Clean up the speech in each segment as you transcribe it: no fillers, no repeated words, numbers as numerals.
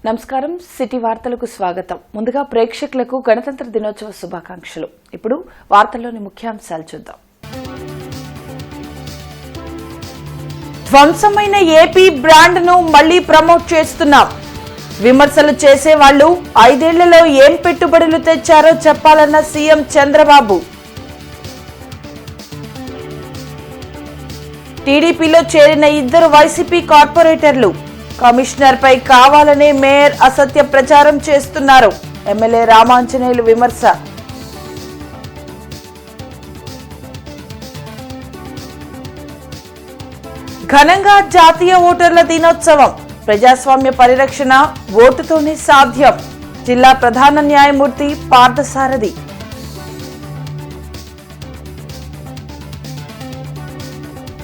నమస్కారం సిటీ వార్తలకు స్వాగతం. ముందుగా ప్రేక్షకులకు గణతంత్ర దినోత్సవ శుభాకాంక్షలు. ఇప్పుడు వార్తల్లోని ముఖ్యాంశాలు చూద్దాం. ధ్వంసమైన ఏపీ బ్రాండ్ ను మళ్లీ ప్రమోట్ చేస్తున్నాం. విమర్శలు చేసే వాళ్ళు 5 ఏళ్లలో ఏం పెట్టుబడులు తెచ్చారో చెప్పాలన్న సీఎం చంద్రబాబు. టీడీపీలో చేరిన 2 వైసీపీ కార్పొరేటర్లు. కమిషనర్ పై కావాలనే మేయర్ అసత్య ప్రచారం చేస్తున్నారు. ఎమ్మెల్యే రామాంజనేయులు విమర్శ. ఘనంగా జాతీయ ఓటర్ల దినోత్సవం. ప్రజాస్వామ్య పరిరక్షణ ఓటుతోనే సాధ్యం. జిల్లా ప్రధాన న్యాయమూర్తి పార్థసారథి.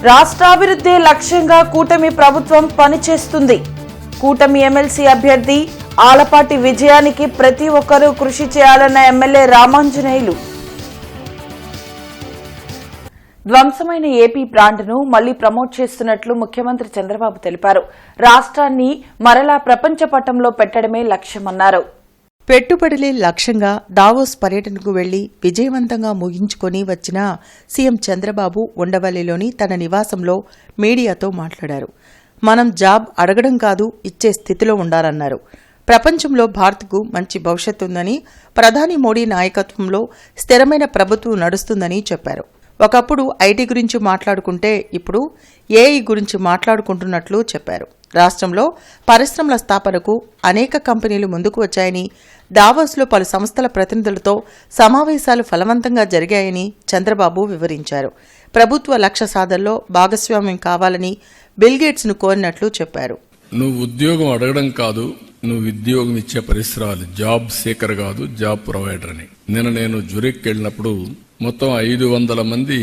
రాష్ట్రాభివృద్ధి లక్ష్యంగా కూటమి ప్రభుత్వం పనిచేస్తుంది. కూటమి ఎమ్మెల్సీ అభ్యర్థి ఆలపాటి విజయానికి ప్రతి ఒక్కరూ కృషి చేయాలన్న ఎమ్మెల్యే రామాంజనేయులు. ధ్వంసమైన ఏపీ బ్రాండ్ను మళ్లీ ప్రమోట్ చేస్తున్నట్లు ముఖ్యమంత్రి చంద్రబాబు తెలిపారు. రాష్ట్రాన్ని మరలా ప్రపంచ పటంలో పెట్టడమే లక్ష్యమన్నారు. పెట్టుబడులే లక్ష్యంగా దావోస్ పర్యటనకు వెళ్లి విజయవంతంగా ముగించుకొని వచ్చిన సీఎం చంద్రబాబు ఉండవల్లిలోని తన నివాసంలో మీడియాతో మాట్లాడారు. మనం జాబ్ అడగడం కాదు, ఇచ్చే స్థితిలో ఉండాలన్నారు. ప్రపంచంలో భారత్కు మంచి భవిష్యత్తు ఉందని, ప్రధాని మోడీ నాయకత్వంలో స్థిరమైన ప్రభుత్వం నడుస్తుందని చెప్పారు. ఒకప్పుడు ఐటీ గురించి మాట్లాడుకుంటే ఇప్పుడు ఏఐ గురించి మాట్లాడుకుంటున్నట్లు చెప్పారు. రాష్ట్రంలో పరిశ్రమల స్థాపనకు అనేక కంపెనీలు ముందుకు వచ్చాయని, దావోస్లో పలు సంస్థల ప్రతినిధులతో సమావేశాలు ఫలవంతంగా జరిగాయని చంద్రబాబు వివరించారు. ప్రభుత్వ లక్ష్య సాధనలో భాగస్వామ్యం కావాలని బిల్గేట్స్ ను కోరినట్లు చెప్పారు. నువ్వు ఉద్యోగం అడగడం కాదు, నువ్వు ఉద్యోగం ఇచ్చే పరిసరాలు, జాబ్ సీకర్ కాదు, జాబ్ ప్రొవైడర్ అని. నేను జురిక్ వెళ్ళినప్పుడు మొత్తం 500 మంది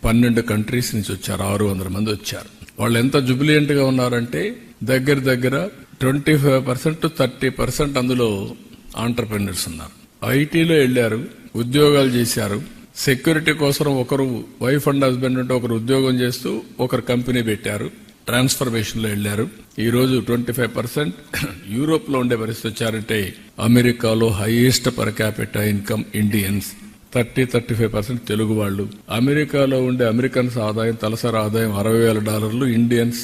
12 కంట్రీస్ నుంచి వచ్చారు. 600 మంది వచ్చారు. వాళ్ళు ఎంత జుబిలియంట్ గా ఉన్నారంటే దగ్గర 25% to 30% అందులో ఆంటర్ప్రెన్యూర్స్ ఉన్నారు. ఐటీలో వెళ్లారు, ఉద్యోగాలు చేశారు. సెక్యూరిటీ కోసం ఒకరు వైఫ్ అండ్ హస్బెండ్ ఉంటే ఒకరు ఉద్యోగం చేస్తూ ఒకరు కంపెనీ పెట్టారు. ట్రాన్స్ఫర్మేషన్ లో వెళ్లారు. ఈ రోజు 25% యూరోప్ లో ఉండే పరిస్థితి వచ్చారంటే అమెరికాలో highest per capital income Indians, 30-35% Telugu వాళ్ళు. అమెరికాలో ఉండే అమెరికన్స్ ఆదాయం, తలసరి ఆదాయం $60,000. ఇండియన్స్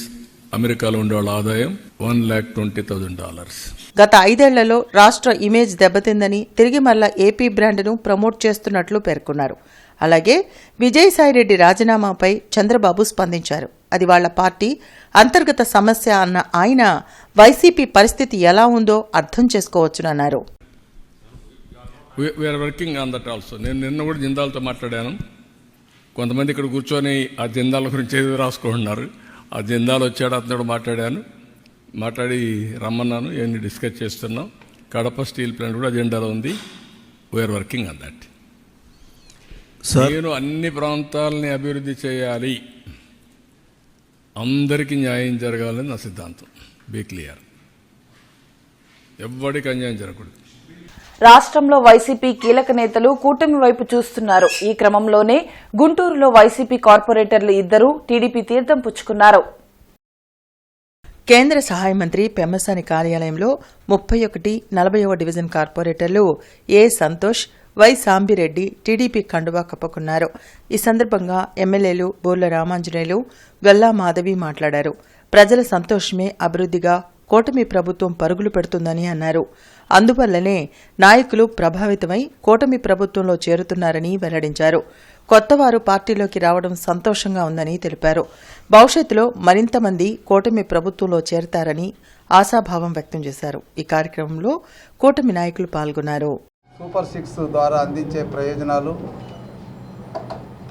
అమెరికాలో ఉండే వాళ్ళ ఆదాయం $1,20,000. గత 5 ఏళ్లలో రాష్ట్ర ఇమేజ్ దెబ్బతిందని, తిరిగి మరలా ఏపీ బ్రాండ్ను ప్రమోట్ చేస్తున్నట్లు పేర్కొన్నారు. అలాగే విజయసాయిరెడ్డి రాజీనామాపై చంద్రబాబు స్పందించారు. అది వాళ్ల పార్టీ అంతర్గత సమస్య అన్న ఆయన వైసీపీ పరిస్థితి ఎలా ఉందో అర్థం చేసుకోవచ్చునన్నారు. We are working on that also. నేను నిన్న కూడా జిందాల్తో మాట్లాడాను. కొంతమంది ఇక్కడ కూర్చొని ఆ జిందాల గురించి ఏదో రాసుకుంటున్నారు. ఆ జిందాల్ వచ్చాడు, అతను మాట్లాడాను, మాట్లాడి రమ్మన్నాను, ఇవన్నీ డిస్కస్ చేస్తున్నాం. కడప స్టీల్ ప్లాంట్ కూడా అజెండాలో ఉంది. We're working on that. నేను అన్ని ప్రాంతాలని అభివృద్ధి చేయాలి, అందరికీ న్యాయం జరగాలని నా సిద్ధాంతం. బీ క్లియర్, ఎవ్వడికి అన్యాయం జరగకూడదు. రాష్ట్రంలో వైసీపీ కీలక నేతలు కూటమి వైపు చూస్తున్నారు. ఈ క్రమంలోనే గుంటూరులో వైసీపీ కార్పొరేటర్లు 2 టీడీపీ తీర్థం పుచ్చుకున్నారు. కేంద్ర సహాయ మంత్రి పెమ్మసాని కార్యాలయంలో 31, 40వ డివిజన్ కార్పొరేటర్లు ఏ సంతోష్, వై సాంబిరెడ్డి టీడీపీ కండువా కప్పుకున్నారు. ఈ సందర్భంగా ఎమ్మెల్యేలు బోర్ల రామాంజనేయులు, గల్లా మాధవి మాట్లాడారు. ప్రజల సంతోషమే అభివృద్ధిగా కూటమి ప్రభుత్వం పరుగులు పెడుతుందని అన్నారు. అందువల్లనే నాయకులు ప్రభావితమై కూటమి ప్రభుత్వంలో చేరుతున్నారని వెల్లడించారు. కొత్తవారు పార్టీలోకి రావడం సంతోషంగా ఉందని తెలిపారు. భవిష్యత్తులో మరింత మంది కూటమి ప్రభుత్వంలో చేరతారని ఆశాభావం వ్యక్తం చేశారు. ఈ కార్యక్రమంలో కూటమి నాయకులు పాల్గొన్నారు. సూపర్ 6 ద్వారా అందించే ప్రయోజనాలు,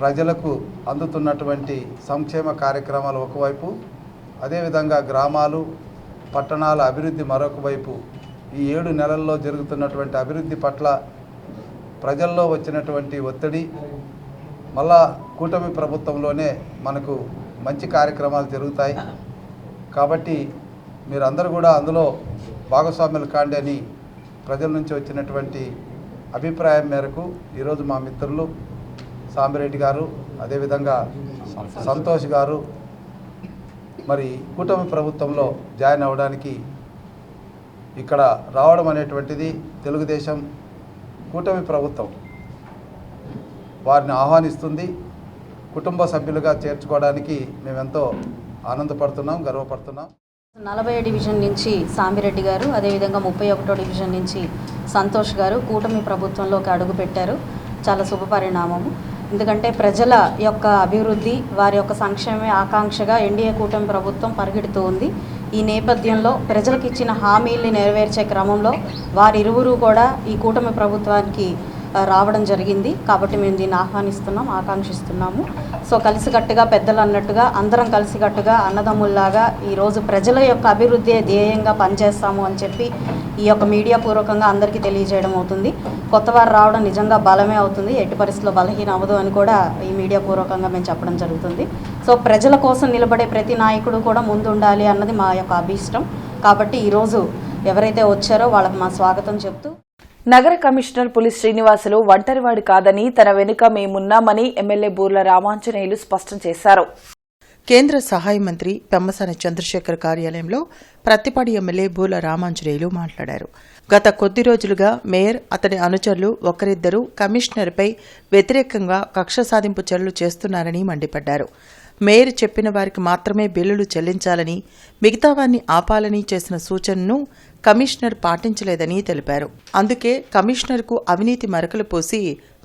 ప్రజలకు అందుతున్నటువంటి సంక్షేమ కార్యక్రమాలు ఒకవైపు, అదేవిధంగా గ్రామాలు, పట్టణాల అభివృద్ధి మరొక వైపు, ఈ 7 నెలల్లో జరుగుతున్నటువంటి అభివృద్ధి పట్ల ప్రజల్లో వచ్చినటువంటి ఒత్తిడి, మళ్ళా కూటమి ప్రభుత్వంలోనే మనకు మంచి కార్యక్రమాలు జరుగుతాయి. కాబట్టి మీరందరూ కూడా అందులో భాగస్వాములు కాండి అని ప్రజల నుంచి వచ్చినటువంటి అభిప్రాయం మేరకు ఈరోజు మా మిత్రులు సాంబిరెడ్డి గారు, అదేవిధంగా సంతోష్ గారు మరి కూటమి ప్రభుత్వంలో జాయిన్ అవ్వడానికి ఇక్కడ రావడం అనేటువంటిది తెలుగుదేశం కూటమి ప్రభుత్వం వారిని ఆహ్వానిస్తుంది. కుటుంబ సభ్యులుగా చేర్చుకోవడానికి మేమెంతో ఆనందపడుతున్నాం, గర్వపడుతున్నాం. 40 డివిజన్ నుంచి సామిరెడ్డి గారు, అదేవిధంగా 31 డివిజన్ నుంచి సంతోష్ గారు కూటమి ప్రభుత్వంలోకి అడుగుపెట్టారు. చాలా శుభపరిణామము. ఎందుకంటే ప్రజల యొక్క అభివృద్ధి, వారి యొక్క సంక్షేమే ఆకాంక్షగా ఎన్డీఏ కూటమి ప్రభుత్వం పరిగెడుతూ ఉంది. ఈ నేపథ్యంలో ప్రజలకు ఇచ్చిన హామీల్ని నెరవేర్చే క్రమంలో వారిరువురు కూడా ఈ కూటమి ప్రభుత్వానికి రావడం జరిగింది. కాబట్టి మేము దీన్ని ఆహ్వానిస్తున్నాం, ఆకాంక్షిస్తున్నాము. సో కలిసికట్టుగా పెద్దలు అన్నట్టుగా అందరం కలిసికట్టుగా అన్నదమ్ముల్లాగా ఈరోజు ప్రజల యొక్క అభివృద్ధి ధ్యేయంగా పనిచేస్తాము అని చెప్పి ఈ యొక్క మీడియా పూర్వకంగా అందరికీ తెలియజేయడం అవుతుంది. కొత్త వారు రావడం నిజంగా బలమే అవుతుంది, ఎట్టి పరిస్థితుల్లో బలహీన అవ్వదు అని కూడా ఈ మీడియా పూర్వకంగా మేము చెప్పడం జరుగుతుంది. సో ప్రజల కోసం నిలబడే ప్రతి నాయకుడు కూడా ముందు ఉండాలి అన్నది మా యొక్క అభీష్టం. కాబట్టి ఈరోజు ఎవరైతే వచ్చారో వాళ్ళకి మా స్వాగతం చెప్తూ, నగర కమిషనర్ పులి శ్రీనివాసులు ఒంటరివాడు కాదని తన వెనుక మేమున్నామని ఎమ్మెల్యే బూర్ల రామాంజనేయులు స్పష్టం చేశారు. కేంద్ర సహాయ మంత్రి పెమ్మసాని చంద్రశేఖర్ కార్యాలయంలో ప్రత్తిపాడు ఎమ్మెల్యే బూర్ల రామాంజనేయులు మాట్లాడారు. గత కొద్ది రోజులుగా మేయర్, అతని అనుచరులు ఒకరిద్దరు కమిషనర్పై వ్యతిరేకంగా కక్ష సాధింపు చర్యలు చేస్తున్నారని మండిపడ్డారు. మేయర్ చెప్పిన వారికి మాత్రమే బిల్లులు చెల్లించాలని, మిగతా వారిని ఆపాలని చేసిన సూచనను కమిషనర్ పాటించలేదని తెలిపారు. అందుకే కమిషనర్కు అవినీతి మరకలు పోసి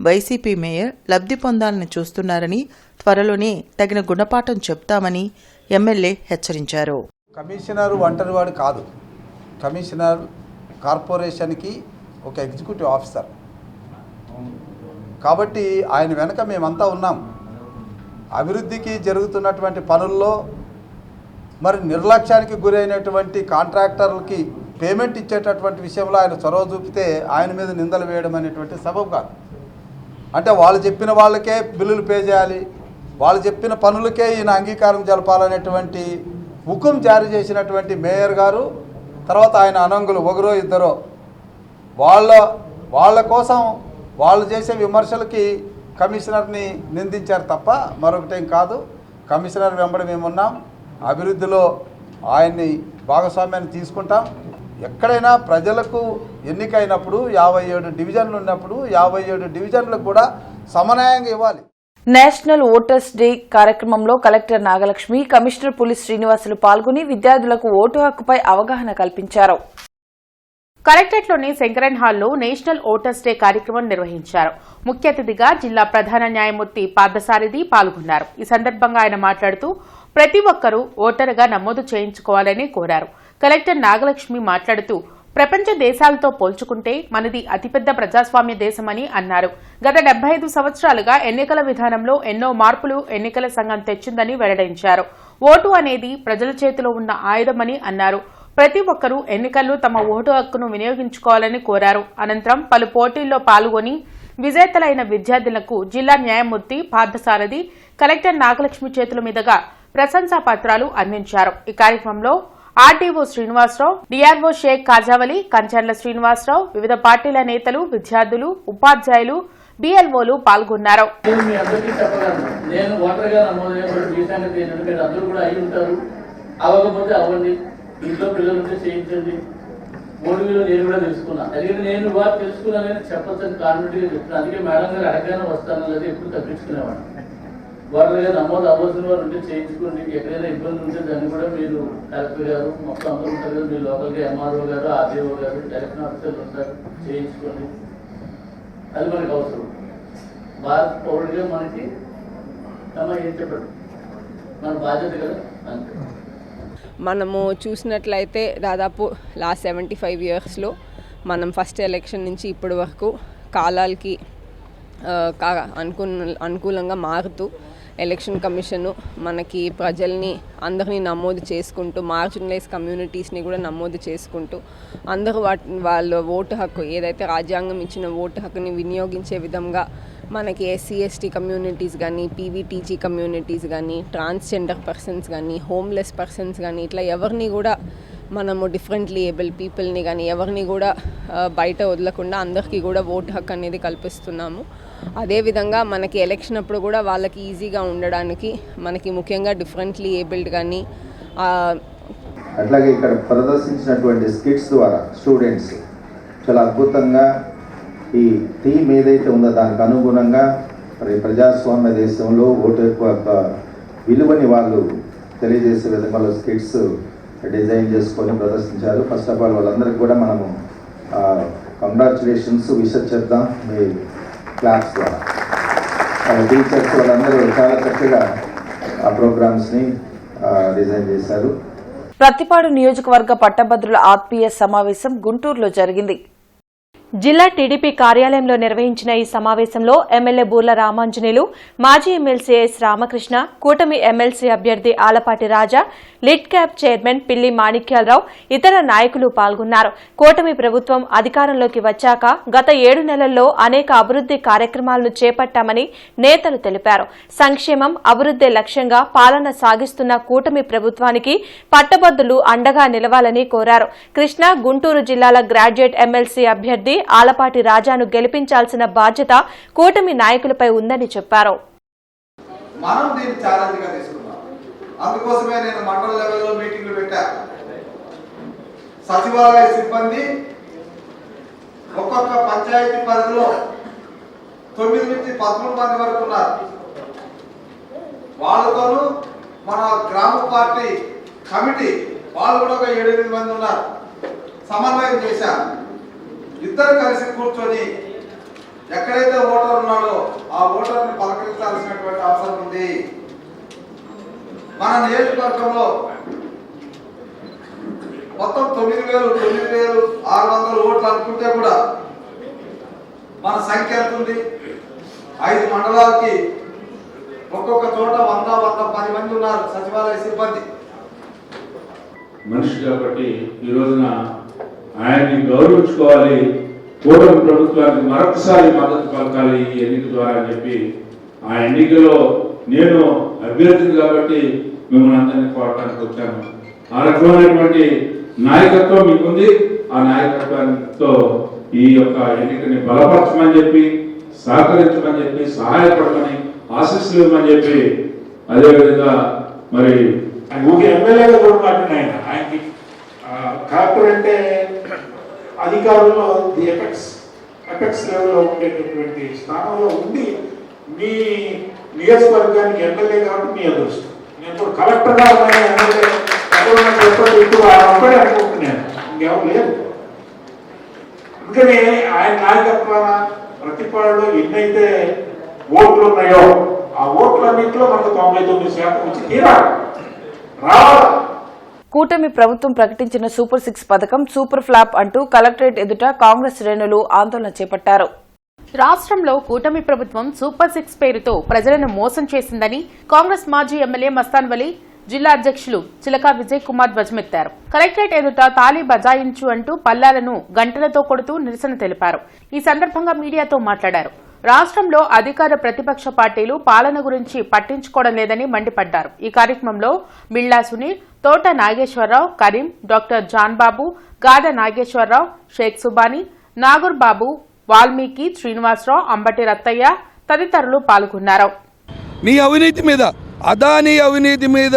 వైసీపీ మేయర్ లబ్ధి పొందాలని చూస్తున్నారని, త్వరలోనే తగిన గుణపాఠం చెప్తామని ఎమ్మెల్యే హెచ్చరించారు. కమిషనర్ ఒంటరివాడు కాదు. కమిషనర్ కార్పొరేషన్కి ఒక ఎగ్జిక్యూటివ్ ఆఫీసర్ కాబట్టి ఆయన వెనక మేమంతా ఉన్నాం. అభివృద్ధికి జరుగుతున్నటువంటి పనుల్లో మరి నిర్లక్ష్యానికి గురైనటువంటి కాంట్రాక్టర్లకి పేమెంట్ ఇచ్చేటటువంటి విషయంలో ఆయన చొరవ చూపితే ఆయన మీద నిందలు వేయడం అనేటువంటి సబబు కాదు. అంటే వాళ్ళు చెప్పిన వాళ్ళకే బిల్లులు పే చేయాలి, వాళ్ళు చెప్పిన పనులకే ఈయన అంగీకారం జరపాలనేటువంటి హుకుం జారీ చేసినటువంటి మేయర్ గారు, తర్వాత ఆయన అనంగులు ఒకరో ఇద్దరో వాళ్ళ కోసం వాళ్ళు చేసే విమర్శలకి కమిషనర్ని నిందించారు తప్ప మరొకటేం కాదు. కమిషనర్ వెంబడి మేమున్నాం. అభివృద్ధిలో ఆయన్ని భాగస్వామ్యాన్ని తీసుకుంటాం. ఎక్కడైనా ప్రజలకు ఎన్నికైనప్పుడు 57 డివిజన్లు ఉన్నప్పుడు 57 డివిజన్లకు కూడా సమన్వయంగా ఇవ్వాలి. నేషనల్ ఓటర్స్ డే కార్యక్రమంలో కలెక్టర్ నాగలక్ష్మి, కమిషనర్ పులి శ్రీనివాసులు పాల్గొని విద్యార్థులకు ఓటు హక్కుపై అవగాహన కల్పించారు. కలెక్టరేట్లోని శంకరన్ హాల్లో నేషనల్ ఓటర్స్ డే కార్యక్రమం నిర్వహించారు. ముఖ్య అతిథిగా జిల్లా ప్రధాన న్యాయమూర్తి పార్థసారథి పాల్గొన్నారు. ఈ సందర్భంగా ఆయన మాట్లాడుతూ ప్రతి ఒక్కరూ ఓటరుగా నమోదు చేయించుకోవాలని కోరారు. కలెక్టర్ నాగలక్ష్మి మాట్లాడుతూ ప్రపంచ దేశాలతో పోల్చుకుంటే మనది అతిపెద్ద ప్రజాస్వామ్య దేశమని అన్నారు. గత 75 సంవత్సరాలుగా ఎన్నికల విధానంలో ఎన్నో మార్పులు ఎన్నికల సంఘం తెచ్చిందని వెల్లడించారు. ఓటు అనేది ప్రజల చేతిలో ఉన్న ఆయుధమని అన్నారు. ప్రతి ఒక్కరూ ఎన్నికల్లో తమ ఓటు హక్కును వినియోగించుకోవాలని కోరారు. అనంతరం పలు పోటీల్లో పాల్గొని విజేతలైన విద్యార్థులకు జిల్లా న్యాయమూర్తి పార్థసారథి, కలెక్టర్ నాగలక్ష్మి చేతుల మీదుగా ప్రశంసా పత్రాలు అందించారు. ఈ కార్యక్రమంలో ఆర్డీఓ శ్రీనివాసరావు, డిఆర్ఓ షేక్ కాజావలి, కంచర్ల శ్రీనివాసరావు, వివిధ పార్టీల నేతలు, విద్యార్థులు, ఉపాధ్యాయులు, బిఎల్ఓలు పాల్గొన్నారు. ఇంట్లో పిల్లలుంటే చేయించండి. 3 వేలు నేను కూడా తెలుసుకున్నా. అలాగే నేను బాగా తెలుసుకున్నానని చెప్పొచ్చని కాన్ఫిడెంట్గా చెప్తున్నాను. అందుకే మేడం గారు అడగానే వస్తాను లేదా ఎప్పుడు తప్పించుకునేవాడు. వారిగా నమోదు అవ్వాల్సిన వారు ఉంటే చేయించుకోండి. ఎక్కడైనా ఇబ్బంది ఉంటే దాన్ని కూడా మీరు కలెక్టర్ గారు మొత్తం అందరూ ఉంటారు కదా, మీ లోకల్గా ఎంఆర్ఓ గారు, ఆర్డీఓ గారు, ఎలక్షన్ ఆఫీసర్లు ఉంటారు, చేయించుకోండి. అది మనకు అవసరం. భారత పౌరుడిగా మనకి ఏం చెప్పండి, మన బాధ్యత కదా. అంతే. మనము చూసినట్లయితే దాదాపు లాస్ట్ 75 ఇయర్స్లో మనం ఫస్ట్ ఎలక్షన్ నుంచి ఇప్పటి వరకు కాలాలకి అనుకూలంగా మారుతూ ఎలక్షన్ కమిషను మనకి ప్రజల్ని అందరినీ నమోదు చేసుకుంటూ, మార్జినలైజ్ కమ్యూనిటీస్ని కూడా నమోదు చేసుకుంటూ అందరూ వాళ్ళ ఓటు హక్కు ఏదైతే రాజ్యాంగం ఇచ్చిన ఓటు హక్కుని వినియోగించే విధంగా మనకి ఎస్సీ ఎస్టీ కమ్యూనిటీస్ కానీ, పీవీటీజీ కమ్యూనిటీస్ కానీ, ట్రాన్స్జెండర్ పర్సన్స్ కానీ, హోమ్లెస్ పర్సన్స్ కానీ, ఇట్లా ఎవరిని కూడా మనము డిఫరెంట్లీ ఏబుల్ పీపుల్ని కానీ ఎవరిని కూడా బయట వదలకుండా అందరికీ కూడా ఓటు హక్కు అనేది కల్పిస్తున్నాము. అదేవిధంగా మనకి ఎలక్షన్ అప్పుడు కూడా వాళ్ళకి ఈజీగా ఉండడానికి మనకి ముఖ్యంగా డిఫరెంట్లీ ఏబుల్డ్ కానీ అట్లాగే ఇక్కడ ప్రదర్శించినటువంటి స్కిట్స్ ద్వారా స్టూడెంట్స్ చాలా అద్భుతంగా ఈ థీమ్ ఏదైతే ఉందో దానికి అనుగుణంగా మరి ప్రజాస్వామ్య దేశంలో ఓటు యొక్క విలువని వాళ్ళు తెలియజేసే విధంగా స్కిట్స్ డిజైన్ చేసుకొని ప్రదర్శించారు. ఫస్ట్ ఆఫ్ ఆల్ వాళ్ళందరికీ కూడా మనము కంగ్రాచులేషన్స్ విషెస్ చెప్దాం మీ క్లాప్స్ ద్వారా. టీచర్స్ వాళ్ళందరూ చాలా చక్కగా ఆ ప్రోగ్రామ్స్ని డిజైన్ చేశారు. ప్రతిపాడు నియోజకవర్గ పట్టభద్రుల ఆత్మీయ సమావేశం గుంటూరులో జరిగింది. జిల్లా టీడీపీ కార్యాలయంలో నిర్వహించిన ఈ సమావేశంలో ఎమ్మెల్యే బూర్ల రామాంజనేయులు, మాజీ ఎమ్మెల్సీ ఎస్ రామకృష్ణ, కూటమి ఎమ్మెల్సీ అభ్యర్థి ఆలపాటి రాజా, లిడ్ క్యాబ్ చైర్మన్ పిల్లి మాణిక్యాలరావు, ఇతర నాయకులు పాల్గొన్నారు. కూటమి ప్రభుత్వం అధికారంలోకి వచ్చాక గత 7 నెలల్లో అనేక అభివృద్ది కార్యక్రమాలను చేపట్టామని నేతలు తెలిపారు. సంక్షేమం, అభివృద్దే లక్ష్యంగా పాలన సాగిస్తున్న కూటమి ప్రభుత్వానికి పట్టభద్రులు అండగా నిలవాలని కోరారు. కృష్ణా, గుంటూరు జిల్లాల గ్రాడ్యుయేట్ ఎమ్మెల్సీ అభ్యర్థి ఆలపాటి రాజాను గెలిపించాల్సిన బాధ్యత కూటమి నాయకులపై ఉందని చెప్పారు. మనం దీన్ని ఛాలెంజ్గా తీసుకున్నాం. అందుకోసమే నేను మండల లెవెల్లో మీటింగ్లు పెట్టా. సచివాలయ సిబ్బంది ఒక్కొక్క పంచాయతీ పరిధిలో 9 నుంచి 13 మంది వరకు ఉన్నారు. వాళ్ళతోనూ మన గ్రామ పార్టీ కమిటీ వాళ్ళు కూడా ఒక 7-8 మంది ఉన్నారు. సమన్వయం చేశారు. ఇద్దరు కలిసి కూర్చొని ఎక్కడైతే ఓటర్ ఉన్నాడో ఆ ఓటర్ని పలకరించాల్సినటువంటి అవసరం ఉంది. మన నియోజకవర్గంలో మొత్తం 9,600 ఓట్లు అనుకుంటే కూడా మన సంఖ్య ఎంత ఉంది? 5 మండలాలకి ఒక్కొక్క చోట 100-110 మంది ఉన్నారు సచివాలయ సిబ్బంది. మనిషి కాబట్టి ఈ రోజున ఆయన్ని గౌరవించుకోవాలి, కూటమి ప్రభుత్వానికి మరొకసారి మద్దతు పలకాలి ఈ ఎన్నిక ద్వారా అని చెప్పి ఆ ఎన్నికలో నేను అభ్యర్థిని కాబట్టి మిమ్మల్ని అందరినీ కోరడానికి వచ్చాను. ఆ రకమైనటువంటి నాయకత్వం మీకుంది. ఆ నాయకత్వంతో ఈ యొక్క ఎన్నికని బలపరచమని చెప్పి, సహకరించమని చెప్పి, సహాయపడమని, ఆశీస్సులు ఇవ్వమని చెప్పి, అదేవిధంగా మరి ఎమ్మెల్యేగా కూడా మాట్లాడిన ఆయనకి కలెక్టర్ అంటే అధికారుల్లో ది ఎపెక్స్ లెవెల్లో ఉండేటటువంటి స్థానంలో ఉండి మీ నియోజకవర్గానికి ఎమ్మెల్యే కాబట్టి మీ అదృష్టం. నేను ఇప్పుడు కలెక్టర్గా ఎమ్మెల్యే ఎక్కువ ఒక్కడే అనుకుంటున్నాను, ఇంకెవరు లేదు. అందుకని ఆయన నాయకత్వాన ప్రతిపాడులో ఎన్నైతే ఓట్లు ఉన్నాయో ఆ ఓట్లన్నింటిలో మనకు 99% వచ్చి తీరాలి, రావాలి. కూటమి ప్రభుత్వం ప్రకటించిన సూపర్ 6 పథకం సూపర్ ఫ్లాప్ అంటూ కలెక్టరేట్ ఎదుట కాంగ్రెస్ శ్రేణులు ఆందోళన చేపట్టారు. రాష్ట్రంలో కూటమి ప్రభుత్వం సూపర్ 6 పేరుతో ప్రజలను మోసం చేసిందని కాంగ్రెస్ మాజీ ఎమ్మెల్యే మస్తాన్ వలి, జిల్లా అధ్యక్షులు చిలకా విజయ్ కుమార్ ధ్వజమెత్తారు. కలెక్టరేట్ ఎదుట తాళీ బజాయించు అంటూ పల్లాలను గంటలతో కొడుతూ నిరసన తెలిపారు. ఈ సందర్భంగా మీడియాతో మాట్లాడారు. రాష్ట్రంలో అధికార ప్రతిపక్ష పార్టీలు పాలన గురించి పట్టించుకోవడం లేదని మండిపడ్డారు. ఈ కార్యక్రమంలో బిళ్లా సునీల్, తోట నాగేశ్వరరావు, కరీం, డాక్టర్ జాన్ బాబు, గాద నాగేశ్వరరావు, షేక్ సుబానీ, నాగూర్ బాబు, వాల్మీకి శ్రీనివాసరావు, అంబటి రత్తయ్య తదితరులు పాల్గొన్నారు. నీ అవినీతి మీద, అదానీ అవినీతి మీద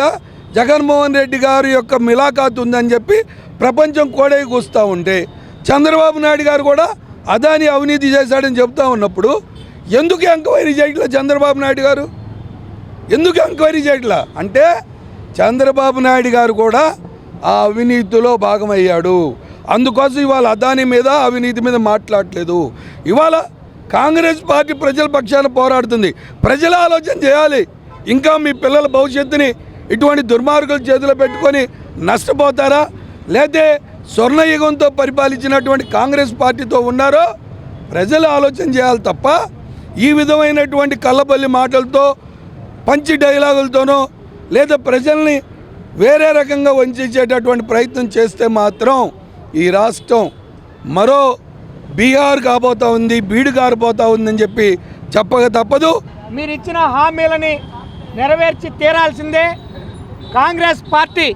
జగన్మోహన్ రెడ్డి గారి యొక్క మిలాఖాత్ ఉందని చెప్పి ప్రపంచం కోడై కూస్తూ ఉంటే, చంద్రబాబు నాయుడు గారు కూడా అదానీ అవినీతి చేశాడని చెప్తా ఉన్నప్పుడు ఎందుకు ఎంక్వైరీ చేయట్లా చంద్రబాబు నాయుడు గారు? ఎందుకు ఎంక్వైరీ చేయట్లా అంటే చంద్రబాబు నాయుడు గారు కూడా ఆ అవినీతిలో భాగమయ్యాడు. అందుకోసం ఇవాళ అదానీ మీద, అవినీతి మీద మాట్లాడలేదు. ఇవాళ కాంగ్రెస్ పార్టీ ప్రజల పక్షాన పోరాడుతుంది. ప్రజల ఆలోచన చేయాలి. ఇంకా మీ పిల్లల భవిష్యత్తుని ఇటువంటి దుర్మార్గుల చేతిలో పెట్టుకొని నష్టపోతారా, లేతే స్వర్ణయుగంతో పరిపాలించినటువంటి కాంగ్రెస్ పార్టీతో ఉన్నారో ప్రజలు ఆలోచన చేయాలి తప్ప ఈ విధమైనటువంటి కళ్ళబల్లి మాటలతో, పంచి డైలాగులతోనో లేదా ప్రజల్ని వేరే రకంగా వంచేటటువంటి ప్రయత్నం చేస్తే మాత్రం ఈ రాష్ట్రం మరో బీహార్ కాబోతా ఉంది, బీడు కారిపోతా ఉందని చెప్పి చెప్పక తప్పదు. మీరు ఇచ్చిన హామీలని నెరవేర్చి తీరాల్సిందే. కాంగ్రెస్ పార్టీ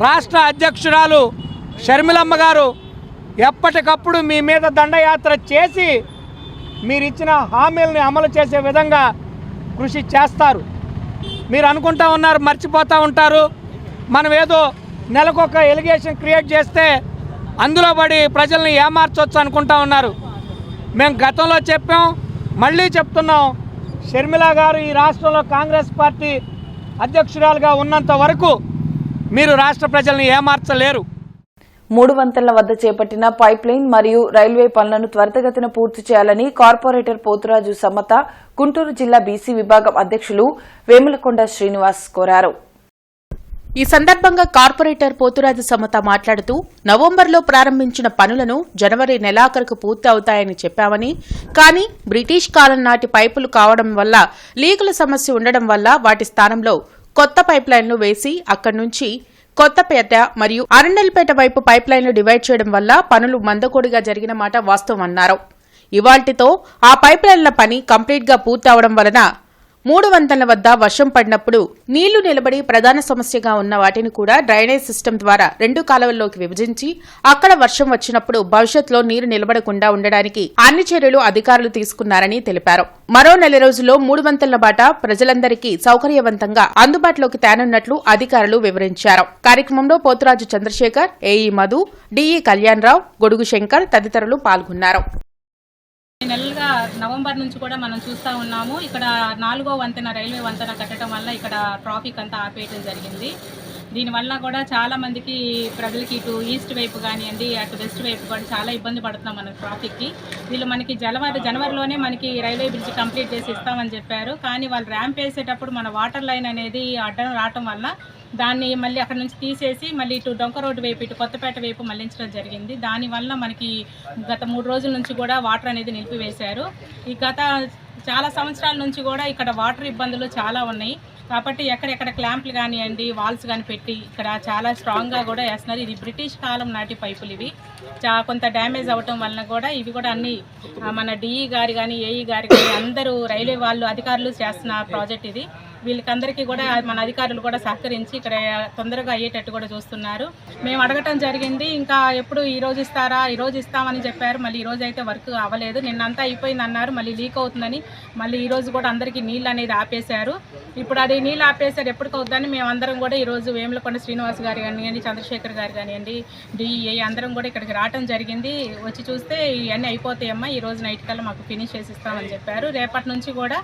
రాష్ట్ర అధ్యక్షురాలు షర్మిలమ్మ గారు ఎప్పటికప్పుడు మీ మీద దండయాత్ర చేసి మీరు ఇచ్చిన హామీలని అమలు చేసే విధంగా కృషి చేస్తారు. మీరు అనుకుంటా ఉన్నారు, మర్చిపోతూ ఉంటారు, మనం ఏదో నెలకొక ఎలిగేషన్ క్రియేట్ చేస్తే అందులో పడి ప్రజల్ని ఏమార్చొచ్చు అనుకుంటా ఉన్నారు. మేము గతంలో చెప్పాం, మళ్ళీ చెప్తున్నాం, షర్మిల గారు ఈ రాష్ట్రంలో కాంగ్రెస్ పార్టీ అధ్యక్షురాలుగా ఉన్నంత వరకు మీరు రాష్ట్ర ప్రజల్ని ఏమార్చలేరు. 3 వంతెనల వద్ద చేపట్టిన పైప్ లైన్ మరియు రైల్వే పనులను త్వరితగతిన పూర్తి చేయాలని కార్పొరేటర్ పోతురాజు సమత గుంటూరు జిల్లా బీసీ విభాగం అధ్యక్షులు వేములకొండ శ్రీనివాస్ కోరారు. ఈ సందర్భంగా కార్పొరేటర్ పోతురాజు సమత మాట్లాడుతూ నవంబర్లో ప్రారంభించిన పనులను జనవరి నెలాఖరుకు పూర్తి అవుతాయని చెప్పామని, కానీ బ్రిటిష్ కాలం నాటి పైపులు కావడం వల్ల లీకుల సమస్య ఉండడం వల్ల వాటి స్థానంలో కొత్త పైప్ లైన్లు వేసి అక్కడి నుంచి కొత్తపేట మరియు అరండల్పేట వైపు పైప్ లైన్లు డివైడ్ చేయడం వల్ల పనులు మందకోడిగా జరిగిన మాట వాస్తవం అన్నారు. ఇవాల్టితో ఆ పైప్ లైన్ల పని కంప్లీట్ గా పూర్తి అవడం వలన 3 వంతెనల వద్ద వర్షం పడినప్పుడు నీళ్లు నిలబడి ప్రధాన సమస్యగా ఉన్న వాటిని కూడా డ్రైనేజ్ సిస్టమ్ ద్వారా 2 కాలువల్లోకి విభజించి అక్కడ వర్షం వచ్చినప్పుడు భవిష్యత్తులో నీరు నిలబడకుండా ఉండడానికి అన్ని చర్యలు అధికారులు తీసుకున్నారని తెలిపారు. మరో 4 రోజుల్లో 3 వంతెనల బాట ప్రజలందరికీ సౌకర్యవంతంగా అందుబాటులోకి తేనున్నట్లు అధికారులు వివరించారు. కార్యక్రమంలో పోతురాజు చంద్రశేఖర్, ఏఈ మధు, డిఈ కళ్యాణరావు, గొడుగు శంకర్ తదితరులు పాల్గొన్నారు. నెలలుగా నవంబర్ నుంచి కూడా మనం చూస్తూ ఉన్నాము. ఇక్కడ 4వ వంతెన రైల్వే వంతెన కట్టడం వల్ల ఇక్కడ ట్రాఫిక్ అంతా ఆపేయడం జరిగింది. దీనివల్ల కూడా చాలా మందికి ప్రజలకి ఇటు ఈస్ట్ వైపు కానివ్వండి, అటు వెస్ట్ వైపు కూడా చాలా ఇబ్బంది పడుతున్నాం మన ట్రాఫిక్కి. వీళ్ళు మనకి జనవరిలోనే మనకి రైల్వే బ్రిడ్జ్ కంప్లీట్ చేసి ఇస్తామని చెప్పారు. కానీ వాళ్ళు ర్యాంప్ వేసేటప్పుడు మన వాటర్ లైన్ అనేది అడ్డం రావటం వల్ల దాన్ని మళ్ళీ అక్కడ నుంచి తీసేసి మళ్ళీ ఇటు డొంక రోడ్డు వైపు ఇటు కొత్తపేట వైపు మళ్లించడం జరిగింది. దానివల్ల మనకి గత 3 రోజుల నుంచి కూడా వాటర్ అనేది నిలిపివేశారు. ఈ గత చాలా సంవత్సరాల నుంచి కూడా ఇక్కడ వాటర్ ఇబ్బందులు చాలా ఉన్నాయి. కాబట్టి ఎక్కడెక్కడ క్లాంప్లు కానివ్వండి, వాల్స్ కానీ పెట్టి ఇక్కడ చాలా స్ట్రాంగ్గా కూడా వేస్తున్నారు. ఇది బ్రిటిష్ కాలం నాటి పైపులు. ఇవి కొంత డ్యామేజ్ అవటం వలన కూడా ఇవి కూడా అన్ని మన డిఈ గారు కానీ, ఏఈ గారు కానీ అందరూ రైల్వే వాళ్ళు అధికారులు చేస్తున్న ప్రాజెక్ట్ ఇది. వీళ్ళకందరికీ కూడా మన అధికారులు కూడా సహకరించి ఇక్కడ తొందరగా అయ్యేటట్టు కూడా చూస్తున్నారు. మేము అడగటం జరిగింది, ఇంకా ఎప్పుడు ఈరోజు ఇస్తారా, ఈరోజు ఇస్తామని చెప్పారు. మళ్ళీ ఈరోజు అయితే వర్క్ అవ్వలేదు. నిన్నంతా అయిపోయింది అన్నారు, మళ్ళీ లీక్ అవుతుందని మళ్ళీ ఈరోజు కూడా అందరికీ నీళ్ళు అనేది ఆపేశారు. ఇప్పుడు అది నీళ్ళు ఆపేశారు, ఎప్పటికవుతుందని మేము అందరం కూడా ఈరోజు వేములకొండ శ్రీనివాస్ గారు కానివ్వండి, చంద్రశేఖర్ గారు కానివ్వండి, డిఈఏ అందరం కూడా ఇక్కడికి రావడం జరిగింది. వచ్చి చూస్తే ఇవన్నీ అయిపోతాయమ్మా, ఈ రోజు నైట్ కల్లా మాకు ఫినిష్ చేసి ఇస్తామని చెప్పారు. రేపటి నుంచి కూడా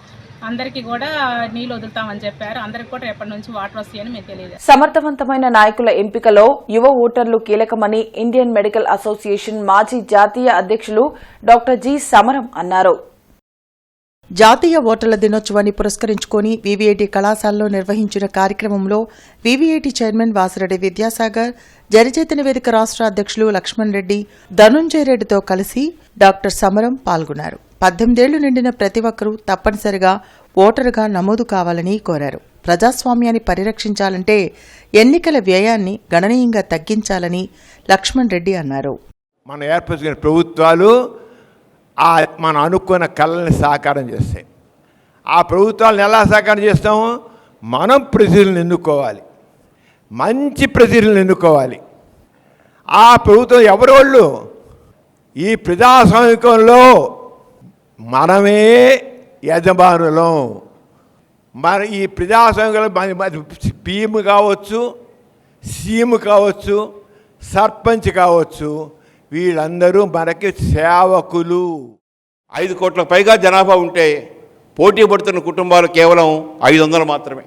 అందరికీ కూడా నీళ్ళు వదులుతామని చెప్పారు. అందరికి కూడా రేపటి నుంచి వాటర్ వస్తాయని మేము తెలియదు. సమర్థవంతమైన నాయకుల ఎంపికలో యువ ఓటర్లు కీలకమని ఇండియన్ మెడికల్ అసోసియేషన్ మాజీ జాతీయ అధ్యక్షులు డాక్టర్ జి సమరం అన్నారు. జాతీయ ఓటర్ల దినోత్సవాన్ని పురస్కరించుకుని వివిఐటి కళాశాలలో నిర్వహించిన కార్యక్రమంలో వివిఐటి చైర్మన్ వాసిరెడ్డి విద్యాసాగర్, జరిచేతన వేదిక రాష్ట్ర అధ్యక్షులు లక్ష్మణ్ రెడ్డి, ధనుంజయ రెడ్డితో కలిసి డాక్టర్ సమరం పాల్గొన్నారు. 18 ఏళ్లు నిండిన ప్రతి ఒక్కరూ తప్పనిసరిగా ఓటరుగా నమోదు కావాలని కోరారు. ప్రజాస్వామ్యాన్ని పరిరక్షించాలంటే ఎన్నికల వ్యయాన్ని గణనీయంగా తగ్గించాలని లక్ష్మణ్ రెడ్డి అన్నారు. మన ఏర్పరిచిన ప్రభుత్వాలు మనం అనుకున్న కళల్ని సాకారం చేస్తాయి. ఆ ప్రభుత్వాలను ఎలా సాకారం చేస్తాము? మనం ప్రజలను ఎన్నుకోవాలి, మంచి ప్రజలను ఎన్నుకోవాలి. ఆ ప్రభుత్వం ఎవరోళ్ళు? ఈ ప్రజాస్వామికంలో మనమే యజమానులం. మన ఈ ప్రజాస్వామ్యంలో పిఎం కావచ్చు, సీఎం కావచ్చు, సర్పంచ్ కావచ్చు, వీళ్ళందరూ మనకి సేవకులు. 5 కోట్లకు పైగా జనాభా ఉంటే పోటీ పడుతున్న కుటుంబాలు కేవలం 500 మాత్రమే.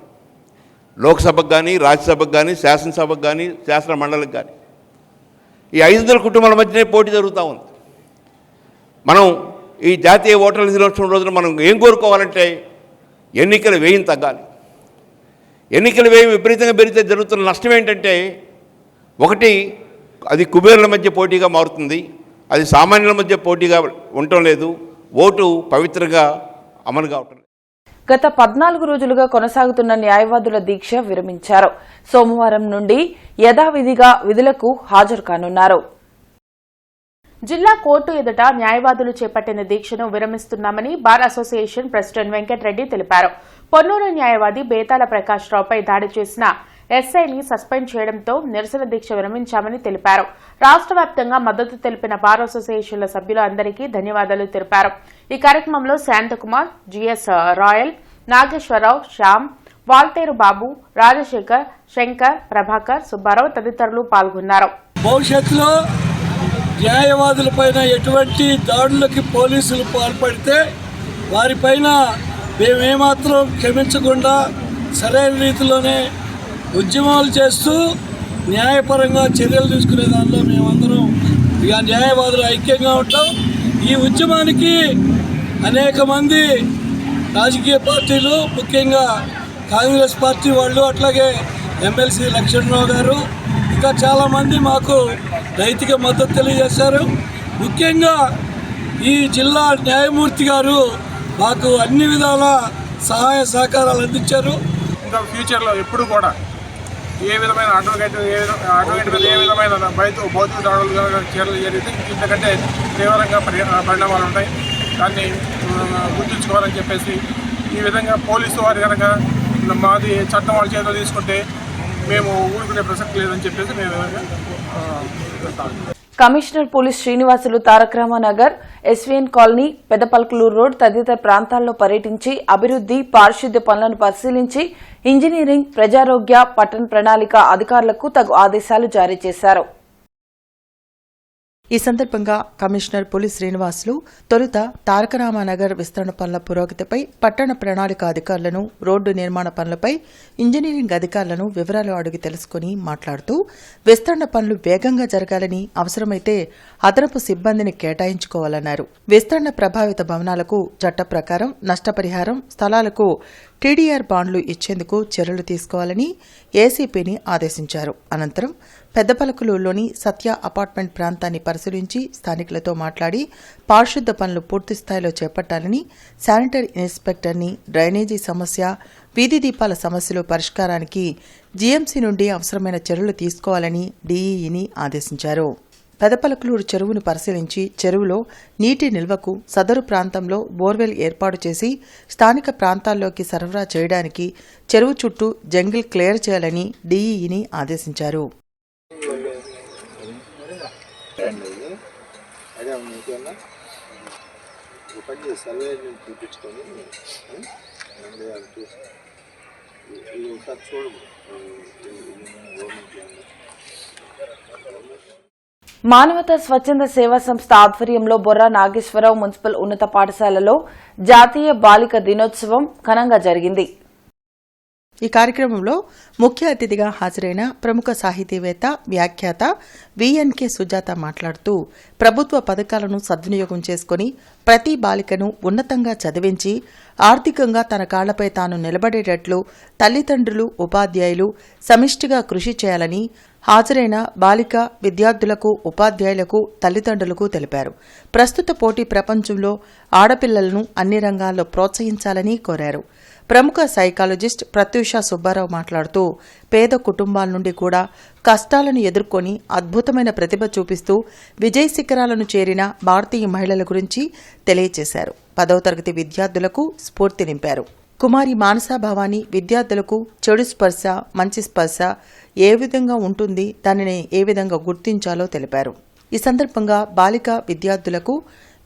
లోక్సభకు కానీ, రాజ్యసభకు కానీ, శాసనసభకు కానీ, శాసన మండలికి కానీ ఈ 500 కుటుంబాల మధ్యనే పోటీ జరుగుతూ ఉంది. మనం ఈ జాతీయ ఓటర్ల దినోత్సవం రోజున మనం ఏం కోరుకోవాలంటే ఎన్నికల వ్యయం తగ్గాలి. ఎన్నికల వ్యయం విపరీతంగా పెరిగితే జరుగుతున్న నష్టం ఏంటంటే, ఒకటి అది కుబేరుల మధ్య పోటీగా మారుతుంది, అది సామాన్యుల మధ్య పోటీగా ఉండటం లేదు, ఓటు పవిత్రంగా అమలు కావటం. గత 14 రోజులుగా కొనసాగుతున్న న్యాయవాదుల దీక్ష విరమించారు. సోమవారం నుండి యథావిధిగా విధులకు హాజరు కానున్నారు. జిల్లా కోర్టు ఎదుట న్యాయవాదులు చేపట్టిన దీక్షను విరమిస్తున్నామని బార్ అసోసియేషన్ ప్రెసిడెంట్ వెంకటరెడ్డి తెలిపారు. పొన్నూరు న్యాయవాది బేతాల ప్రకాష్ రావుపై దాడి చేసిన ఎస్ఐని సస్పెండ్ చేయడంతో నిరసన దీక్ష విరమించామని తెలిపారు. రాష్ట్ర వ్యాప్తంగా మద్దతు తెలిపిన బార్ అసోసియేషన్ల సభ్యులు అందరికీ ధన్యవాదాలు తెలిపారు. ఈ కార్యక్రమంలో శాంతకుమార్, జిఎస్ రాయల్, నాగేశ్వరరావు, శ్యామ్, వాల్తేరు బాబు, రాజశేఖర్, శంకర్, ప్రభాకర్, సుబ్బారావు తదితరులు పాల్గొన్నారు. భవిష్యత్తులో న్యాయవాదులపైన ఎటువంటి దాడులకి పోలీసులు పాల్పడితే వారిపైన మేమేమాత్రం క్షమించకుండా సరైన రీతిలోనే ఉద్యమాలు చేస్తూ న్యాయపరంగా చర్యలు తీసుకునే దానిలో మేమందరం ఇక న్యాయవాదులు ఐక్యంగా ఉంటాం. ఈ ఉద్యమానికి అనేక మంది రాజకీయ పార్టీలు, ముఖ్యంగా కాంగ్రెస్ పార్టీ వాళ్ళు, అట్లాగే ఎమ్మెల్సీ లక్ష్మణరావు గారు, ఇంకా చాలామంది మాకు నైతిక మద్దతు తెలియజేశారు. ముఖ్యంగా ఈ జిల్లా న్యాయమూర్తి గారు మాకు అన్ని విధాల సహాయ సహకారాలు అందించారు. ఇంకా ఫ్యూచర్లో ఎప్పుడు కూడా ఏ విధమైన అడ్వకేట్ మీద ఏ విధమైన భౌతిక దాడులు చర్యలు జరిగితే ఇంతకంటే తీవ్రంగా పరిణామాలు ఉంటాయి. దాన్ని గుర్తుంచుకోవాలని చెప్పేసి ఈ విధంగా పోలీసు వారి కనుక మాది చట్టం వాళ్ళ చేతిలో తీసుకుంటే మేము ఊరుకునే ప్రసక్తి లేదని చెప్పేసి మేము కమిషనర్ పోలీస్ శ్రీనివాసులు తారక రామానగర్, ఎస్వీఎన్ కాలనీ, పెదపల్కలూరు రోడ్ తదితర ప్రాంతాల్లో పర్యటించి అభివృద్ది, పారిశుద్ధ్య పనులను పరిశీలించి ఇంజనీరింగ్, ప్రజారోగ్య, పట్టణ ప్రణాళిక అధికారులకు తగు ఆదేశాలు జారీ చేశారు. ఈ సందర్భంగా కమిషనర్ పులి శ్రీనివాసులు తొలుత తారక రామానగర్ విస్తరణ పనుల పురోగతిపై, పట్టణ ప్రణాళిక అధికారులను, రోడ్డు నిర్మాణ పనులపై ఇంజనీరింగ్ అధికారులను వివరాలు అడిగి తెలుసుకుని మాట్లాడుతూ విస్తరణ పనులు వేగంగా జరగాలని, అవసరమైతే అదనపు సిబ్బందిని కేటాయించుకోవాలన్నారు. విస్తరణ ప్రభావిత భవనాలకు చట్ట ప్రకారం నష్టపరిహారం, స్థలాలకు టీడీఆర్ బాండ్లు ఇచ్చేందుకు చర్యలు తీసుకోవాలని ఏసీపీని ఆదేశించారు. అనంతరం పెద్దపలకలూరులోని సత్య అపార్ట్మెంట్ ప్రాంతాన్ని పరిశీలించి స్థానికులతో మాట్లాడి పారిశుద్ధ్య పనులు పూర్తిస్థాయిలో చేపట్టాలని, శానిటరీ ఇన్స్పెక్టర్ని, డ్రైనేజీ సమస్య, వీధి దీపాల సమస్యలు పరిష్కారానికి జీఎంసీ నుండి అవసరమైన చర్యలు తీసుకోవాలని డీఈని ఆదేశించారు. పెదపలకలూరు చెరువును పరిశీలించి చెరువులో నీటి నిల్వకు సదరు ప్రాంతంలో బోర్వెల్ ఏర్పాటు చేసి స్థానిక ప్రాంతాల్లోకి సరఫరా చేయడానికి చెరువు చుట్టూ జంగిల్ క్లియర్ చేయాలని డీఈని ఆదేశించారు. మానవతా స్వచ్ఛంద సేవా సంస్థ ఆధ్వర్యంలో బొర్రా నాగేశ్వరరావు మున్సిపల్ ఉన్నత పాఠశాలలో జాతీయ బాలిక దినోత్సవం ఘనంగా జరిగింది. ఈ కార్యక్రమంలో ముఖ్య అతిథిగా హాజరైన ప్రముఖ సాహితీవేత్త, వ్యాఖ్యాత విఎన్కే సుజాత మాట్లాడుతూ ప్రభుత్వ పథకాలను సద్వినియోగం చేసుకుని ప్రతి బాలికను ఉన్నతంగా చదివించి ఆర్థికంగా తన కాళ్లపై తాను నిలబడేటట్లు తల్లిదండ్రులు, ఉపాధ్యాయులు సమిష్టిగా కృషి చేయాలని హాజరైన బాలిక విద్యార్థులకు, ఉపాధ్యాయులకు, తల్లిదండ్రులకు తెలిపారు. ప్రస్తుత పోటీ ప్రపంచంలో ఆడపిల్లలను అన్ని రంగాల్లో ప్రోత్సహించాలని కోరారు. ప్రముఖ సైకాలజిస్ట్ ప్రత్యూష సుబ్బారావు మాట్లాడుతూ పేద కుటుంబాల నుండి కూడా కష్టాలను ఎదుర్కొని అద్భుతమైన ప్రతిభ చూపిస్తూ విజయ శిఖరాలను చేరిన భారతీయ మహిళల గురించి తెలియజేశారు. 10వ తరగతి విద్యార్థులకు స్ఫూర్తి నింపారు. కుమారి మానసా భవానీ విద్యార్థులకు చెడు స్పర్శ, మంచి స్పర్శ ఏ విధంగా ఉంటుంది, దానిని ఏ విధంగా గుర్తించాలో తెలిపారు. ఈ సందర్భంగా బాలిక విద్యార్థులకు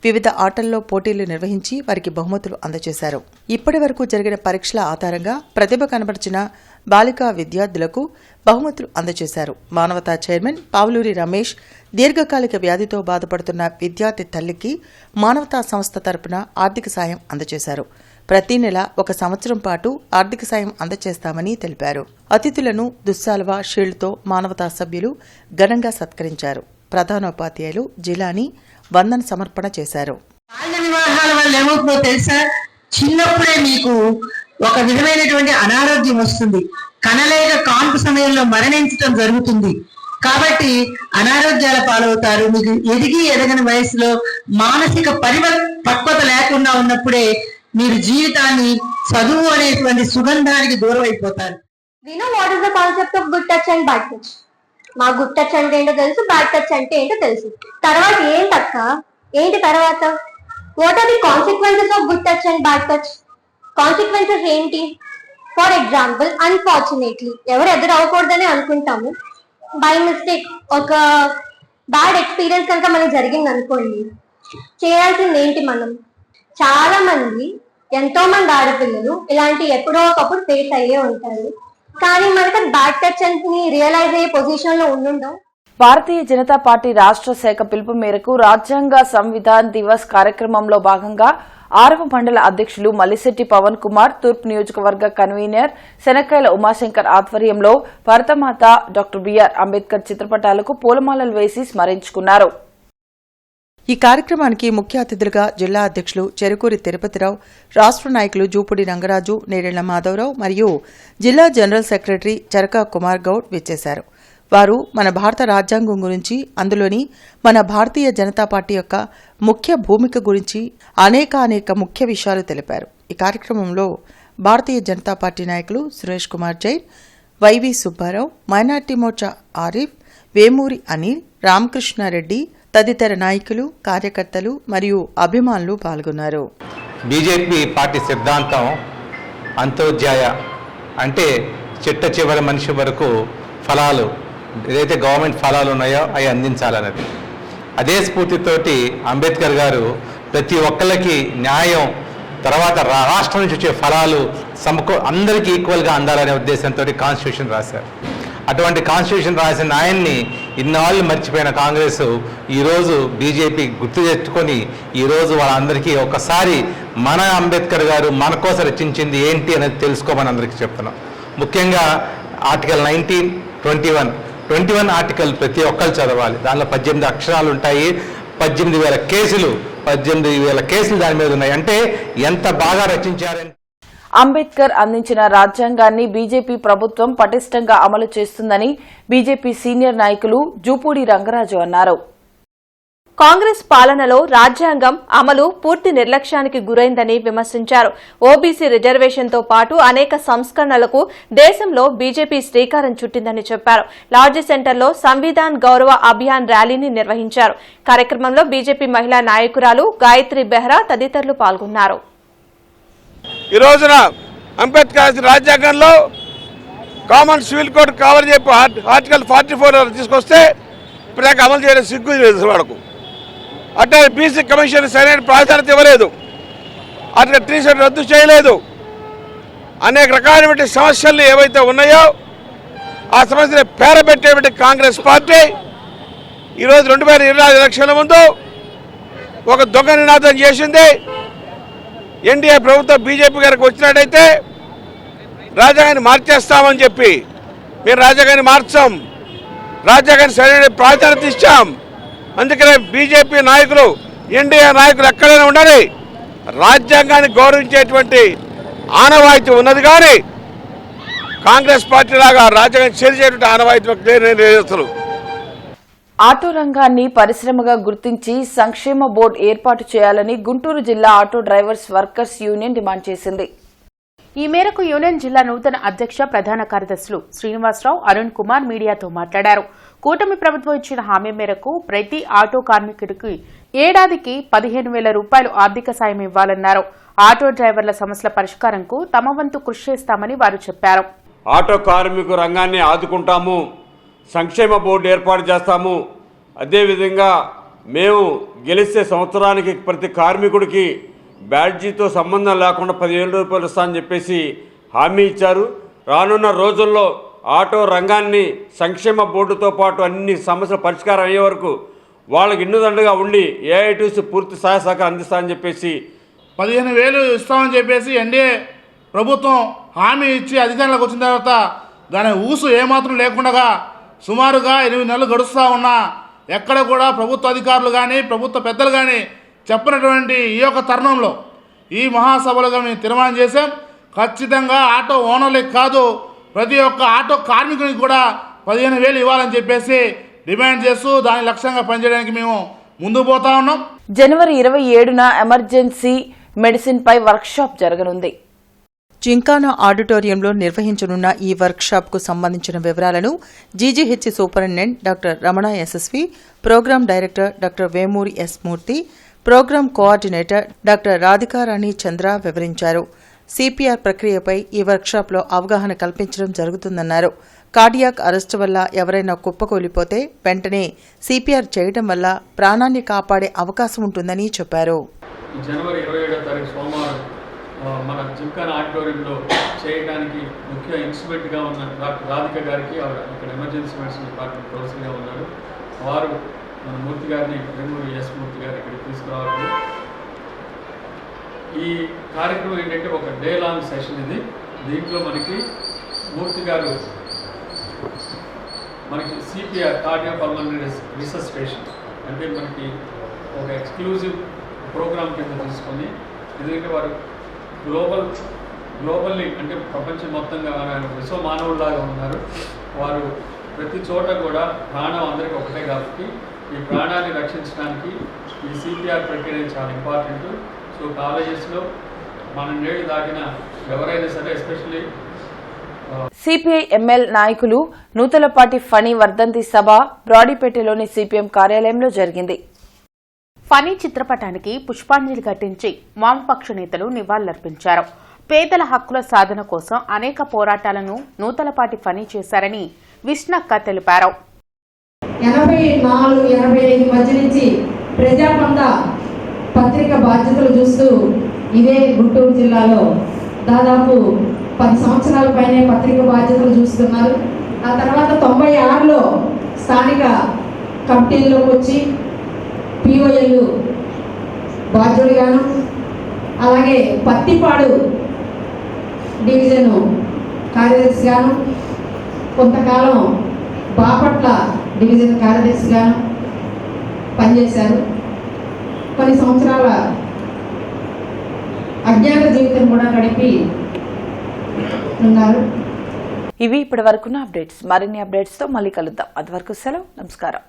వివిధ ఆటల్లో పోటీలు నిర్వహించి వారికి బహుమతులు అందజేశారు. ఇప్పటి వరకు జరిగిన పరీక్షల ఆధారంగా ప్రతిభ కనబర్చిన బాలికా విద్యార్థులకు బహుమతులు అందజేశారు. మానవతా చైర్మన్ పావులూరి రమేష్ దీర్ఘకాలిక వ్యాధితో బాధపడుతున్న విద్యార్థి తల్లికి మానవతా సంస్థ తరపున ఆర్థిక సాయం అందజేశారు. ప్రతి నెల 1 సంవత్సరం పాటు ఆర్థిక సాయం అందజేస్తామని తెలిపారు. అతిథులను దుస్సాల్వా, షీల్డ్తో మానవతా సభ్యులు ఘనంగా సత్కరించారు. ప్రధానోపాధ్యాయులు జిలాని వందన సమర్పణ చేశారు. బాల్య వివాహాల వల్ల ఏమవుతుందో తెలుసా? చిన్నప్పుడే మీకు ఒక విధమైనటువంటి అనారోగ్యం వస్తుంది, కనలేక కాన్పు సమయంలో మరణించడం జరుగుతుంది. కాబట్టి అనారోగ్యాల పాలవుతారు. మీకు ఎదగని వయసులో మానసిక పక్వత లేకుండా ఉన్నప్పుడే మీరు జీవితాన్ని, చదువు అనేటువంటి సుగంధానికి దూరం అయిపోతారు. We know what is the concept of good touch and bad touch. మా గుడ్ టచ్ అంటే ఏంటో తెలుసు, బ్యాడ్ టచ్ అంటే ఏంటో తెలుసు. తర్వాత ఏంటి తర్వాత what are the consequences of good touch and bad touch? Consequences ఏంటి? ఫర్ ఎగ్జాంపుల్, అన్ఫార్చునేట్లీ ఎవరు ఎదురు అవ్వకూడదని అనుకుంటాము. బై మిస్టేక్ ఒక బ్యాడ్ ఎక్స్పీరియన్స్ కనుక మనకు జరిగింది అనుకోండి, చేయాల్సింది ఏంటి? మనం చాలా మంది, ఎంతో మంది ఆడపిల్లలు ఇలాంటి ఎప్పుడో ఒకప్పుడు ఫేస్ అయ్యే ఉంటారు. కానీ మనకి బ్యాడ్ టచ్ అని రియలైజ్ అయ్యే పొజిషన్ లో ఉండుండం. భారతీయ జనతా పార్టీ రాష్ట్ర శాఖ పిలుపు మేరకు రాజ్యాంగ సంవిధాన్ దివస్ కార్యక్రమంలో భాగంగా 6వ మండల అధ్యక్షులు మల్లిశెట్టి పవన్ కుమార్, తూర్పు నియోజకవర్గ కన్వీనర్ శనక్కాయల ఉమాశంకర్ ఆధ్వర్యంలో భరతమాత డాక్టర్ బిఆర్ అంబేద్కర్ చిత్రపటాలకు పూలమాలలు వేసి స్మరించుకున్నారు. ఈ కార్యక్రమానికి ముఖ్య అతిథులుగా జిల్లా అధ్యక్షులు చెరుకూరి తిరుపతిరావు, రాష్ట్ర నాయకులు జూపూడి రంగరాజు, నేరెళ్ల మాధవరావు మరియు జిల్లా జనరల్ సెక్రటరీ చరకా కుమార్ గౌడ్ విచ్చేశారు. వారు మన భారత రాజ్యాంగం గురించి, అందులోని మన భారతీయ జనతా పార్టీ యొక్క ముఖ్య భూమిక గురించి అనేక ముఖ్య విషయాలు తెలిపారు. ఈ కార్యక్రమంలో భారతీయ జనతా పార్టీ నాయకులు సురేష్ కుమార్ జైన్, వైవి సుబ్బారావు, మైనార్టీ మోర్చా ఆరిఫ్, వేమూరి అనిల్, రామకృష్ణారెడ్డి తదితర నాయకులు, కార్యకర్తలు మరియు అభిమానులు పాల్గొన్నారు. బీజేపీ పార్టీ సిద్ధాంతం అంత్యోదయ అంటే చిట్ట చివరి మనిషి వరకు ఫలాలు, ఏదైతే గవర్నమెంట్ ఫలాలు ఉన్నాయో అవి అందించాలన్నది. అదే స్ఫూర్తితోటి అంబేద్కర్ గారు ప్రతి ఒక్కళ్ళకి న్యాయం, తర్వాత రాష్ట్రం నుంచి వచ్చే ఫలాలు అందరికీ ఈక్వల్గా అందాలనే ఉద్దేశంతో కాన్స్టిట్యూషన్ రాశారు. అటువంటి కాన్స్టిట్యూషన్ రాసిన ఆయన్ని ఇన్నాళ్ళు మర్చిపోయిన కాంగ్రెస్ ఈరోజు బీజేపీ గుర్తు తెచ్చుకొని ఈరోజు వాళ్ళందరికీ ఒకసారి మన అంబేద్కర్ గారు మన కోసం రచించింది ఏంటి అనేది తెలుసుకోమని అందరికీ చెప్తున్నాం. ముఖ్యంగా ఆర్టికల్ 19, 21 ఆర్టికల్ ప్రతి ఒక్కరు చదవాలి. దానిలో 18 అక్షరాలు ఉంటాయి. 18,000 కేసులు దాని మీద ఉన్నాయి. అంటే ఎంత బాగా రచించారని. అంబేద్కర్ అందించిన రాజ్యాంగాన్ని బీజేపీ ప్రభుత్వం పటిష్టంగా అమలు చేస్తుందని బీజేపీ సీనియర్ నాయకులు జూపూడి రంగరాజు అన్నారు. కాంగ్రెస్ పాలనలో రాజ్యాంగం అమలు పూర్తి నిర్లక్ష్యానికి గురైందని విమర్శించారు. ఓబీసీ రిజర్వేషన్తో పాటు అనేక సంస్కరణలకు దేశంలో బీజేపీ శ్రీకారం చుట్టిందని చెప్పారు. లార్జ్ సెంటర్లో సంవిధాన్ గౌరవ అభియాన్ ర్యాలీని నిర్వహించారు. కార్యక్రమంలో బీజేపీ మహిళా నాయకురాలు గాయత్రి బెహ్రా తదితరులు పాల్గొన్నారు. ఈ రోజున అంబేద్కర్ రాజ్యాంగంలో కామన్ సివిల్ కోడ్ కవర్ చెప్పి ఆర్టికల్ 44 తీసుకొస్తే ఇప్పుడు అమలు చేయడం సిగ్గు లేదు వాడుకు. అంటే బీసీ కమిషన్ సరైన ప్రాధాన్యత ఇవ్వలేదు, ఆర్టికల్ 37 రద్దు చేయలేదు. అనేక రకాలైన సమస్యలు ఏవైతే ఉన్నాయో ఆ సమస్యలు పేరబెట్టేటువంటి కాంగ్రెస్ పార్టీ ఈరోజు 2024 ఎలక్షన్ల ముందు ఒక దొంగ నినాదం చేసింది. ఎన్డీఏ ప్రభుత్వం బీజేపీ గారికి వచ్చినట్టయితే రాజ్యాంగాన్ని మార్చేస్తామని చెప్పి. మేము రాజ్యాంగాన్ని మార్చాం, రాజ్యాంగాన్ని సరైన ప్రాధాన్యత ఇచ్చాం. అందుకనే బీజేపీ నాయకులు, ఎన్డీఏ నాయకులు ఎక్కడైనా ఉండాలి, రాజ్యాంగాన్ని గౌరవించేటువంటి ఆనవాయితీ ఉన్నది. కానీ కాంగ్రెస్ పార్టీ లాగా రాజ్యాంగాన్ని చేసేటువంటి ఆనవాయితీ లేదు. ఆటో రంగాన్ని పరిశ్రమగా గుర్తించి సంక్షేమ బోర్డు ఏర్పాటు చేయాలని గుంటూరు జిల్లా auto drivers workers union demand చేసింది. ఈ మేరకు యూనియన్ జిల్లా నూతన అధ్యక్ష ప్రధాన కార్యదర్శులు శ్రీనివాసరావు, అరుణ్ కుమార్ మీడియాతో మాట్లాడారు. కూటమి ప్రభుత్వం ఇచ్చిన హామీ మేరకు ప్రతి ఆటో కార్మికుడికి ఏడాదికి 15,000 రూపాయలు ఆర్థిక సాయం ఇవ్వాలన్నారు. ఆటో డ్రైవర్ల సమస్యల పరిష్కారంకు తమ వంతు కృషి చేస్తామని వారు చెప్పారు. ఆటో కార్మిక రంగాన్ని ఆదుకుంటాము, సంక్షేమ బోర్డు ఏర్పాటు చేస్తాము. అదేవిధంగా మేము గెలిస్తే సంవత్సరానికి ప్రతి కార్మికుడికి బ్యాడ్జీతో సంబంధం లేకుండా 15,000 రూపాయలు ఇస్తామని చెప్పేసి హామీ ఇచ్చారు. రానున్న రోజుల్లో ఆటో రంగాన్ని సంక్షేమ బోర్డుతో పాటు అన్ని సమస్యల పరిష్కారం అయ్యే వరకు వాళ్ళకి ఇన్నుదండగా ఉండి ఏఐటీసీ పూర్తి సహాయ సహకారం అందిస్తామని చెప్పేసి 15,000 ఇస్తామని చెప్పేసి ఎన్డీఏ ప్రభుత్వం హామీ ఇచ్చి అధికారంలోకి వచ్చిన తర్వాత దాని ఊసు ఏమాత్రం లేకుండా సుమారుగా 8 నెలలు గడుస్తూ ఉన్నా ఎక్కడ కూడా ప్రభుత్వ అధికారులు కానీ ప్రభుత్వ పెద్దలు కానీ చెప్పినటువంటి ఈ యొక్క తరుణంలో ఈ మహాసభలుగా మేము తీర్మానం చేశాం. ఖచ్చితంగా ఆటో ఓనర్లకు కాదు, ప్రతి ఒక్క ఆటో కార్మికునికి కూడా 15,000 ఇవ్వాలని చెప్పేసి డిమాండ్ చేస్తూ దాని లక్ష్యంగా పనిచేయడానికి మేము ముందుకు పోతా ఉన్నాం. జనవరి 27న ఎమర్జెన్సీ మెడిసిన్ పై వర్క్షాప్ జరగనుంది. జింకానా ఆడిటోరియంలో నిర్వహించనున్న ఈ వర్క్షాప్కు సంబంధించిన వివరాలను GGH superintendent doctor Ramana SSV, program director doctor Vemuri S Murthy, program coordinator doctor Radhikarani Chandra వివరించారు. సిపిఆర్ ప్రక్రియపై ఈ వర్క్షాప్లో అవగాహన కల్పించడం జరుగుతుందన్నారు. కార్డియాక్ అరెస్టు వల్ల ఎవరైనా కుప్పకూలిపోతే వెంటనే సిపిఆర్ చేయడం వల్ల ప్రాణాన్ని కాపాడే అవకాశం ఉంటుందని చెప్పారు. జనవరి 27వ తారీఖు సోమవారం మన జిమ్ఖానా ఆడిటోరియంలో చేయడానికి ముఖ్య ఇన్స్ట్రుమెంట్గా ఉన్న డాక్టర్ రాధిక గారికి ఇక్కడ ఎమర్జెన్సీ మెడిసిన్ డిపార్ట్మెంట్ ప్రొఫెసర్గా ఉన్నారు. వారు మన మూర్తి గారిని వెంగూరి ఎస్ మూర్తి గారు ఇక్కడికి తీసుకురావాలి. ఈ కార్యక్రమం ఏంటంటే ఒక డే లాంగ్ సెషన్ ఇది. దీంట్లో మనకి మూర్తి గారు మనకి సిపిఆర్ కార్డియోపల్మనరీ రిసస్టేషన్ అంటే మనకి ఒక ఎక్స్క్లూజివ్ ప్రోగ్రామ్ కింద తీసుకొని, ఎందుకంటే వారు గ్లోబల్లీ అంటే ప్రపంచం మొత్తంగా విశ్వ మానవుల్లాగా ఉన్నారు. వారు ప్రతి చోట కూడా ప్రాణం అందరికీ ఒకటే కాబట్టి ఈ ప్రాణాన్ని రక్షించడానికి ఈ సిపిఆర్ ప్రక్రియ చాలా ఇంపార్టెంట్. సో కాలేజెస్లో మన నేడు దాటిన ఎవరైనా సరే ఎస్పెషల్లీ సిపిఐ ఎంఎల్ నాయకులు నూతలపాటి ఫణి వర్ధంతి సభ బ్రాడీపేటలోని సిపిఎం కార్యాలయంలో జరిగింది. ఫణి చిత్రపటానికి పుష్పాంజలి ఘటించి వామపక్ష నేతలు నివాళులర్పించారు. పేదల హక్కుల సాధన కోసం అనేక పోరాటాలను నూతలపాటి ఫణి చేశారని విష్ణక్క తెలిపారు. 84-85 మధ్య నుంచి ప్రజాపంత పత్రిక బాధ్యతలు చూస్తూ ఇదే గుంటూరు జిల్లాలో దాదాపు 10 సంవత్సరాల పైనే పత్రిక బాధ్యతలు చూస్తున్నారు. ఆ తర్వాత 96లో స్థానిక కమిటీల్లోకి వచ్చి పిఓఎల్ బాధ్యుడిగాను, అలాగే పత్తిపాడు డివిజను కార్యదర్శిగాను, కొంతకాలం బాపట్ల డివిజన్ కార్యదర్శిగాను పనిచేశారు. కొన్ని సంవత్సరాల అజ్ఞాత జీవితం కూడా గడిపి ఉన్నారు. ఇవి ఇప్పటి వరకున్న అప్డేట్స్. మరిన్ని అప్డేట్స్తో మళ్ళీ కలుద్దాం. అంతవరకు సెలవు. నమస్కారం.